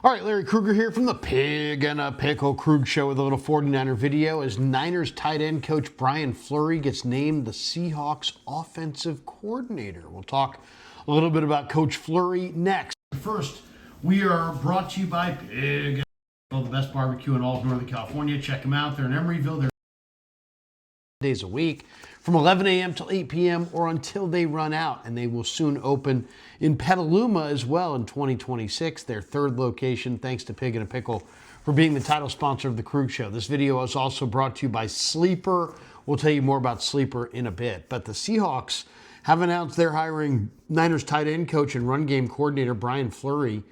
All right, Larry Krueger here from the Pig and a Pickle Krug Show with a little 49er video as Niners tight end coach Brian Flurry gets named the Seahawks offensive coordinator. We'll talk a little bit about Coach Flurry next. First, we are brought to you by Pig and the best barbecue in all of Northern California. Check them out. They're in Emeryville. They're days a week from 11 a.m. till 8 p.m. or until they run out, and they will soon open in Petaluma as well in 2026, their third location, thanks to Pig and a Pickle for being the title sponsor of the Krug Show. This video is also brought to you by Sleeper. We'll tell you more about Sleeper in a bit, but the Seahawks have announced they're hiring Niners tight end coach and run game coordinator Brian Flurry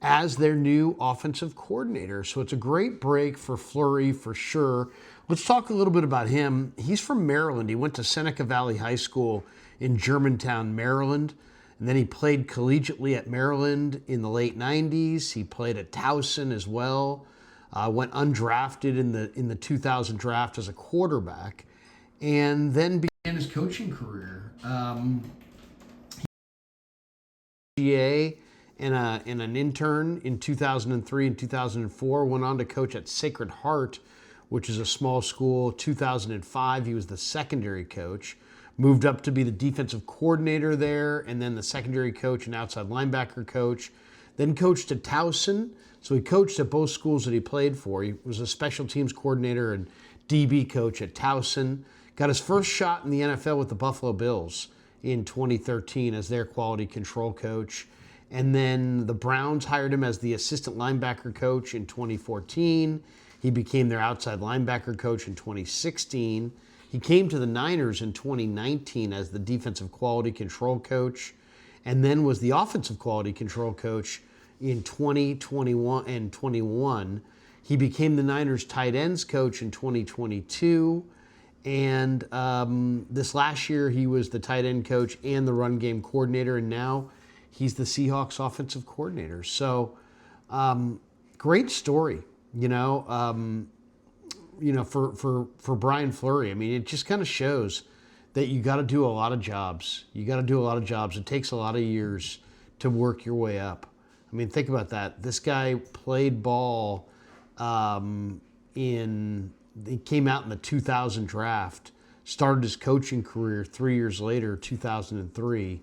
as their new offensive coordinator. So it's a great break for Flurry for sure. Let's talk a little bit about him. He's from Maryland. He went to Seneca Valley High School in Germantown, Maryland. And then he played collegiately at Maryland in the late 90s. He played at Towson as well. Went undrafted in the 2000 draft as a quarterback. And then began his coaching career. GA and an intern in 2003 and 2004. Went on to coach at Sacred Heart, which is a small school. 2005, he was the secondary coach. Moved up to be the defensive coordinator there, and then the secondary coach and outside linebacker coach. Then coached at Towson. So he coached at both schools that he played for. He was a special teams coordinator and DB coach at Towson. Got his first shot in the NFL with the Buffalo Bills in 2013 as their quality control coach. And then the Browns hired him as the assistant linebacker coach in 2014. He became their outside linebacker coach in 2016. He came to the Niners in 2019 as the defensive quality control coach, and then was the offensive quality control coach in 2021 and 21. He became the Niners tight ends coach in 2022. And this last year, he was the tight end coach and the run game coordinator, and now he's the Seahawks offensive coordinator. So great story. For Brian Flurry. I mean, it just kind of shows that you got to do a lot of jobs. It takes a lot of years to work your way up. I mean, think about that. This guy played ball he came out in the 2000 draft, started his coaching career 3 years later, 2003.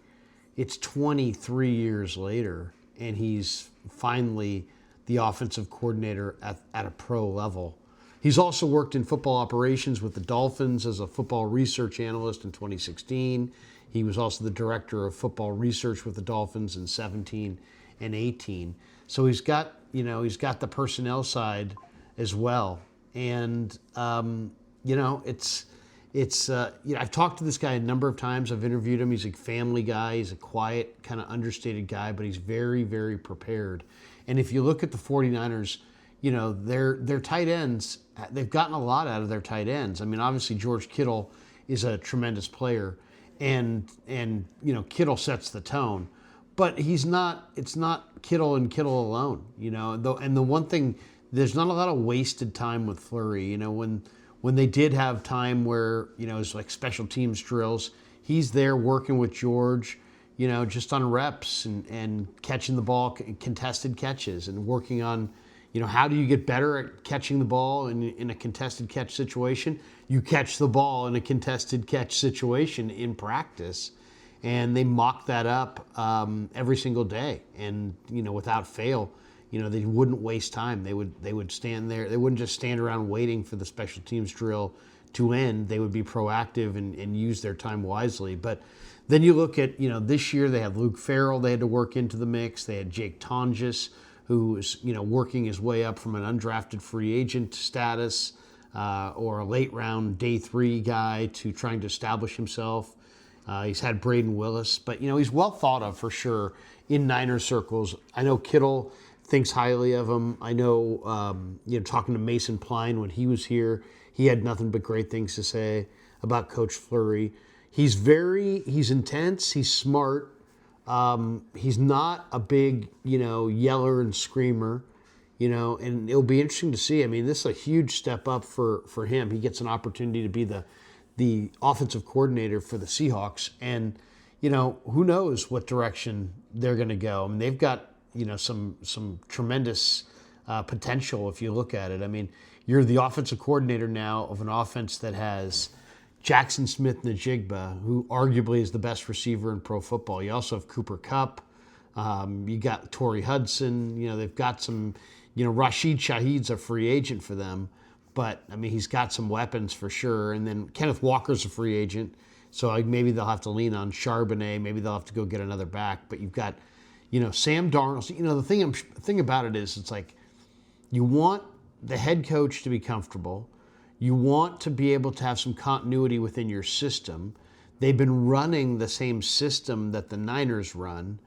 It's 23 years later, and he's finally the offensive coordinator at a pro level. He's also worked in football operations with the Dolphins as a football research analyst in 2016. He was also the director of football research with the Dolphins in 17 and 18. So he's got the personnel side as well. And I've talked to this guy a number of times. I've interviewed him. He's a family guy. He's a quiet, kind of understated guy, but he's very, very prepared. And if you look at the 49ers, their tight ends, they've gotten a lot out of their tight ends. I mean, obviously George Kittle is a tremendous player, and Kittle sets the tone. But it's not Kittle and Kittle alone, And the one thing, there's not a lot of wasted time with Flurry. When they did have time where, it's like special teams drills, he's there working with George, just on reps and catching the ball, contested catches, and working on, how do you get better at catching the ball in a contested catch situation? You catch the ball in a contested catch situation in practice, and they mock that up every single day, and without fail. They wouldn't waste time. They would stand there. They wouldn't just stand around waiting for the special teams drill to end. They would be proactive and use their time wisely. But then you look at, this year they have Luke Farrell they had to work into the mix. They had Jake Tonjes, who was, working his way up from an undrafted free agent status or a late round day 3 guy to trying to establish himself. He's had Braden Willis, but, he's well thought of for sure in Niner circles. I know Kittle thinks highly of him. I know, talking to Mason Pline when he was here, he had nothing but great things to say about Coach Flurry. He's intense, he's smart. He's not a big, yeller and screamer, and it'll be interesting to see. I mean, this is a huge step up for him. He gets an opportunity to be the offensive coordinator for the Seahawks, and, who knows what direction they're going to go. I mean, they've got some tremendous potential if you look at it. I mean, you're the offensive coordinator now of an offense that has Jackson Smith-Njigba, who arguably is the best receiver in pro football. You also have Cooper Kupp. You got Torrey Hudson. They've got some, Rashid Shaheed's a free agent for them. But, I mean, he's got some weapons for sure. And then Kenneth Walker's a free agent. So maybe they'll have to lean on Charbonnet. Maybe they'll have to go get another back. But you've got, Sam Darnold. The thing about it is, it's like you want the head coach to be comfortable. You want to be able to have some continuity within your system. They've been running the same system that the Niners run.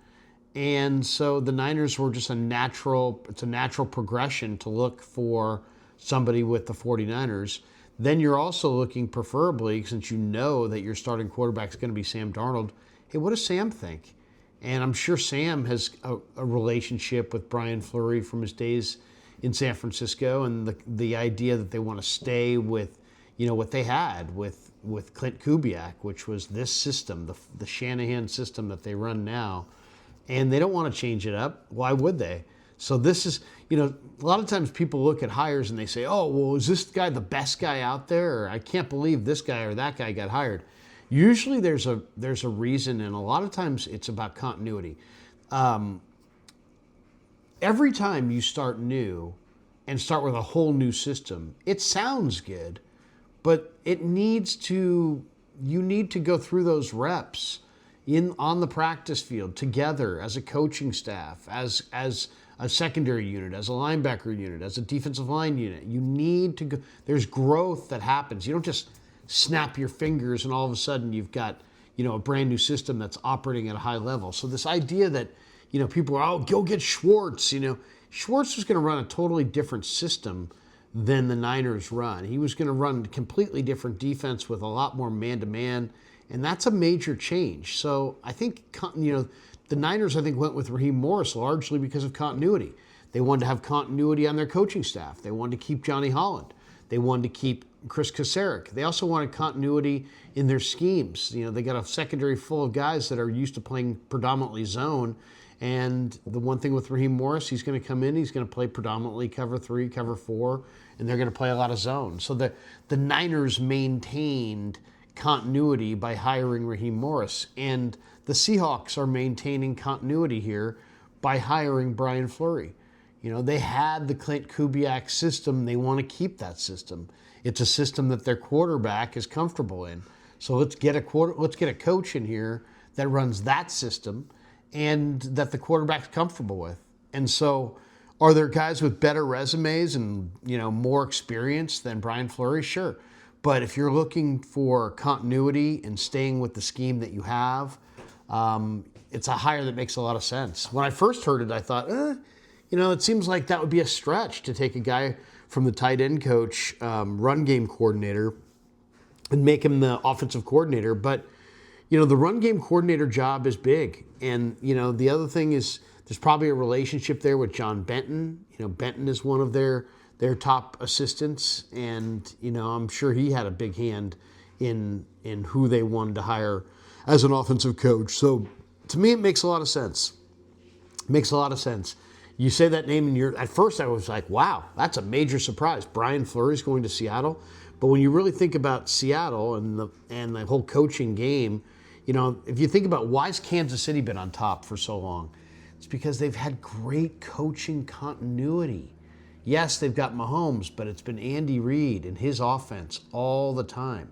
And so the Niners were just it's a natural progression to look for somebody with the 49ers. Then you're also looking, preferably, since you know that your starting quarterback is going to be Sam Darnold, hey, what does Sam think? And I'm sure Sam has a relationship with Brian Fleury from his days in San Francisco, and the idea that they want to stay with, what they had with Clint Kubiak, which was this system, the Shanahan system that they run now, and they don't want to change it up. Why would they? So this is, a lot of times people look at hires and they say, oh, well, is this guy the best guy out there? Or I can't believe this guy or that guy got hired. Usually there's a reason, and a lot of times it's about continuity. Every time you start new and start with a whole new system, it sounds good, but you need to go through those reps on the practice field together as a coaching staff, as a secondary unit, as a linebacker unit, as a defensive line unit. You need to go. There's growth that happens. You don't just snap your fingers and all of a sudden you've got, a brand new system that's operating at a high level. So this idea that, people are, oh, go get Schwartz. Schwartz was going to run a totally different system than the Niners run. He was going to run a completely different defense with a lot more man-to-man, and that's a major change. So I think, the Niners, went with Raheem Morris largely because of continuity. They wanted to have continuity on their coaching staff. They wanted to keep Johnny Holland. They wanted to keep Chris Kasarik. They also wanted continuity in their schemes. They got a secondary full of guys that are used to playing predominantly zone. And the one thing with Raheem Morris, he's going to come in, he's going to play predominantly cover 3, cover 4, and they're going to play a lot of zone. So the Niners maintained continuity by hiring Raheem Morris. And the Seahawks are maintaining continuity here by hiring Brian Fleury. They had the Clint Kubiak system. They want to keep that system. It's a system that their quarterback is comfortable in. So let's get a coach in here that runs that system and that the quarterback's comfortable with. And so are there guys with better resumes and, more experience than Brian Fleury? Sure. But if you're looking for continuity and staying with the scheme that you have, it's a hire that makes a lot of sense. When I first heard it, I thought, it seems like that would be a stretch to take a guy from the tight end coach, run game coordinator, and make him the offensive coordinator. But, the run game coordinator job is big. And, the other thing is there's probably a relationship there with John Benton. Benton is one of their top assistants. And, I'm sure he had a big hand in who they wanted to hire as an offensive coach. So to me, it makes a lot of sense. You say that name and at first I was like, wow, that's a major surprise. Brian Fleury's going to Seattle. But when you really think about Seattle and the whole coaching game, if you think about why's Kansas City been on top for so long, it's because they've had great coaching continuity. Yes, they've got Mahomes, but it's been Andy Reid and his offense all the time.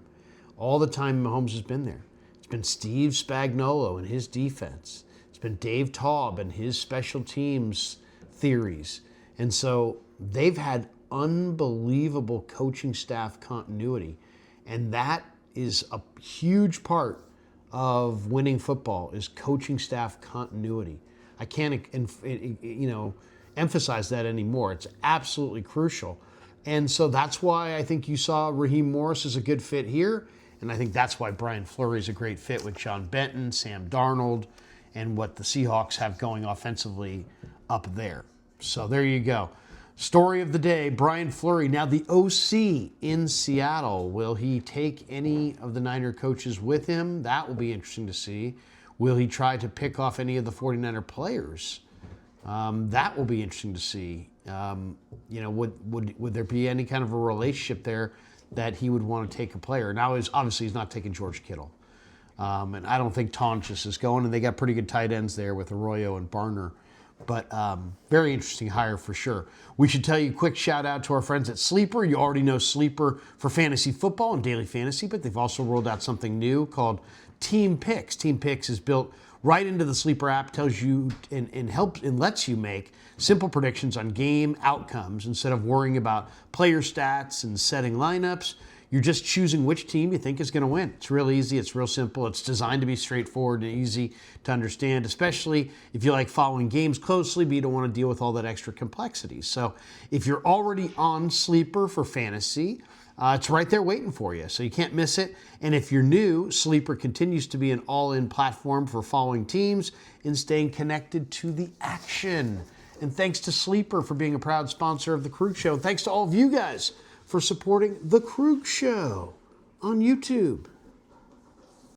All the time Mahomes has been there. It's been Steve Spagnuolo and his defense. It's been Dave Taub and his special teams theories. And so they've had unbelievable coaching staff continuity. And that is a huge part of winning football, is coaching staff continuity. I can't, emphasize that anymore. It's absolutely crucial. And so that's why I think you saw Raheem Morris as a good fit here. And I think that's why Brian Fleury is a great fit with John Benton, Sam Darnold, and what the Seahawks have going offensively up there. So there you go. Story of the day, Brian Fleury. Now the OC in Seattle. Will he take any of the Niner coaches with him? That will be interesting to see. Will he try to pick off any of the 49er players That will be interesting to see. Would there be any kind of a relationship there that he would want to take a player? Now, obviously he's not taking George Kittle. And I don't think Tonches is going, and they got pretty good tight ends there with Arroyo and Barner. But very interesting hire for sure. We should tell you a quick shout out to our friends at Sleeper. You already know Sleeper for fantasy football and daily fantasy, but they've also rolled out something new called Team Picks. Team Picks is built right into the Sleeper app, tells you and helps and lets you make simple predictions on game outcomes instead of worrying about player stats and setting lineups. You're just choosing which team you think is going to win. It's real easy. It's real simple. It's designed to be straightforward and easy to understand, especially if you like following games closely, but you don't want to deal with all that extra complexity. So if you're already on Sleeper for fantasy, it's right there waiting for you, so you can't miss it. And if you're new, Sleeper continues to be an all-in platform for following teams and staying connected to the action. And thanks to Sleeper for being a proud sponsor of The Krug Show. And thanks to all of you guys for supporting The Krug Show on YouTube.